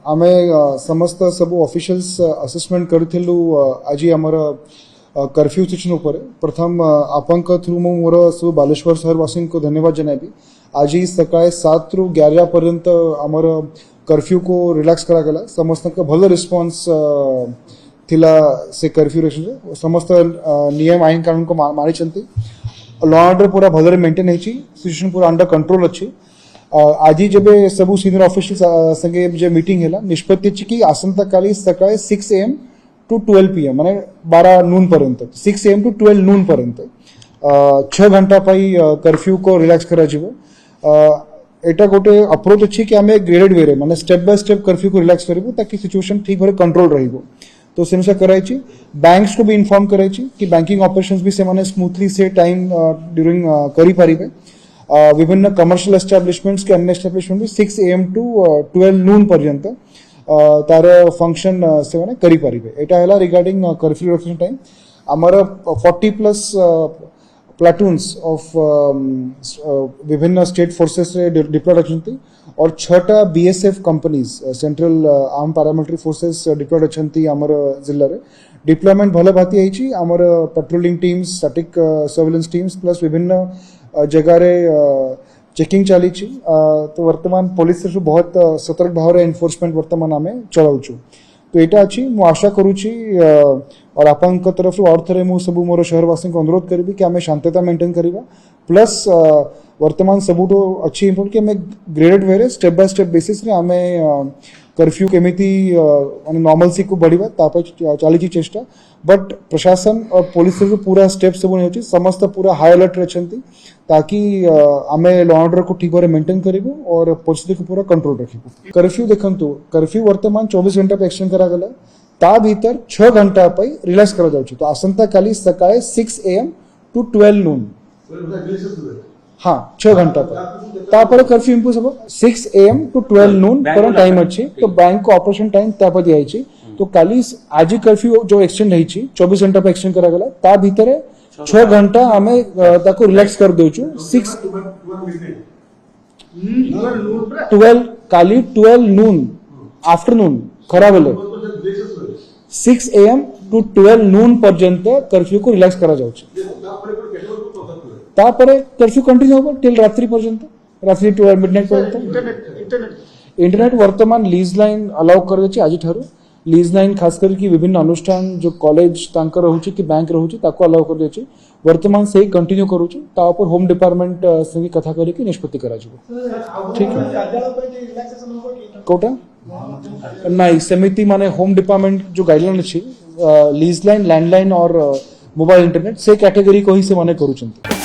आमे समस्त सब ऑफिशियल्स असेसमेंट करथिलु आज आमर कर्फ्यू सिचुएशन उपर प्रथम आपंक थ्रू मु मोर सब बालेश्वर शहरवासी को धन्यवाद जनाबी। आज सकाळ 7 रु 11 पर्यंत आमर कर्फ्यू को रिलैक्स करा गला। समस्त का भल रिस्पांस थिला से कर्फ्यू रेशन समस्त नियम आईन कानून को मानी चंती। लॉ ऑर्डर पूरा भलरे मेंटेन है, सिचुएशन पूरा अंडर कंट्रोल अच्छी। आज जब सब सीनियर ऑफिशियल संगे जो मीटिंग है निष्पत्ति की आसंता काली सकाळ 6 AM to 12 PM माने 12 नून पर्यंत 6 AM to 12 नून पर्यंत 6 घंटा पाई कर्फ्यू को रिलैक्स करा जीवो। एटा गोटे अप्रोच अच्छी कि आम ग्रेडेड वे माने स्टेप बाय स्टेप कर्फ्यू को रिलैक्स करूँ ताकि सिचुएशन ठीक भाव कंट्रोल रहिबो। तो से अनुसार कराई बैंक्स को भी इन्फॉर्म कराई कि बैंकिंग ऑपरेशंस भी से माने स्मूथली से टाइम ड्यूरिंग करी पारिबे। विभिन्न कमर्शियल एस्टाब्लिशमेंट्स के अन्य एस्टाब्लिशमेंट भी 6 AM to 12 नून पर्यंत तार फंक्शन से माने करी पारिबे। एटा हला रिगार्डिंग कर्फ्यू रिलैक्सेशन टाइम। आमर 40+ प्लाटून्स ऑफ विभिन्न स्टेट फोर्सेस रे डिप्लॉयड अछंती और 6टा BSF companies central arm paramilitary forces deployed अछंती आमर जिल्ला रे। डिप्लॉयमेंट भले भाती आइछि। आमर patrolling teams, static surveillance teams plus विभिन्न जगह रे चेकिंग चली। तो वर्तमान पुलिस से बहुत सतर्क भाव रे एनफोर्समेंट वर्तमान आमे चलाउछु। तो एटा अछि मु आशा करूछि और आपनक तरफ और थरे मु सब मोर शहरवासी को अनुरोध करबी कि आमे शांतता मेंटेन करिबा। प्लस वर्तमान सबुठो अच्छी इम्पोर्टेंट कि आमे ग्रेडेड वे रे स्टेप बाय स्टेप बेसिस रे आमे कर्फ्यू केमिति माने नॉर्मलसी को बढ़िबा ताप चली चेष्टा। बट प्रशासन और पुलिस से पूरा स्टेप सब होछि समस्त पूरा हाई अलर्ट रछंती ताकि आमे लॉ ऑर्डर को ठीक भाव मेंटेन करिबो और परिस्थिति को पूरा कंट्रोल रखिबो। कर्फ्यू देखंतु कर्फ्यू वर्तमान 24 घंटा पे एक्सटेंड करा गला। ता भीतर 6 घंटा पे रिलैक्स करा जाउछि। तो आसंता काली सकाळे 6 AM to 12 नून हाँ 6 घंटा पर तापर कर्फ्यू इंपोज हबो 6 AM to 12 नून पर टाइम अछि। तो बैंक को ऑपरेशन टाइम तापर दिया अछि। तो काली आज कर्फ्यू जो एक्सटेंड है 24 घंटा पे एक्सटेंड करा गला। ता भीतर 6 घंटा आमे ताको रिलैक्स कर देउछु। 12 काली 12 नून आफ्टरनून खरा बेले 6 AM to 12 नून पर्यंत कर्फ्यू को रिलैक्स करा जाउछि। तापर कर्फ्यू कंटिन्यू होबो टिल रात्रि पर्यंत, रात्रि 12 मिडनाइट पर्यंत। इंटरनेट वर्तमान लीज लाइन अलाउ कर देछि। आज ठारू लीज लाइन खास करके विभिन्न अनुष्ठान जो कॉलेज तांकर रहउछि कि बैंक रहउछि ताको अलाउ कर देछि। वर्तमान से ही कंटिन्यू करूछु। ता ऊपर होम डिपार्टमेंट से कथा करी कि निष्पत्ति करा जिवो। ठीक है कोटा नहीं समिति माने होम डिपार्टमेंट जो गाइडलाइन अछि लीज लाइन, लैंडलाइन और मोबाइल इंटरनेट से कैटेगरी को ही से माने करूछंती।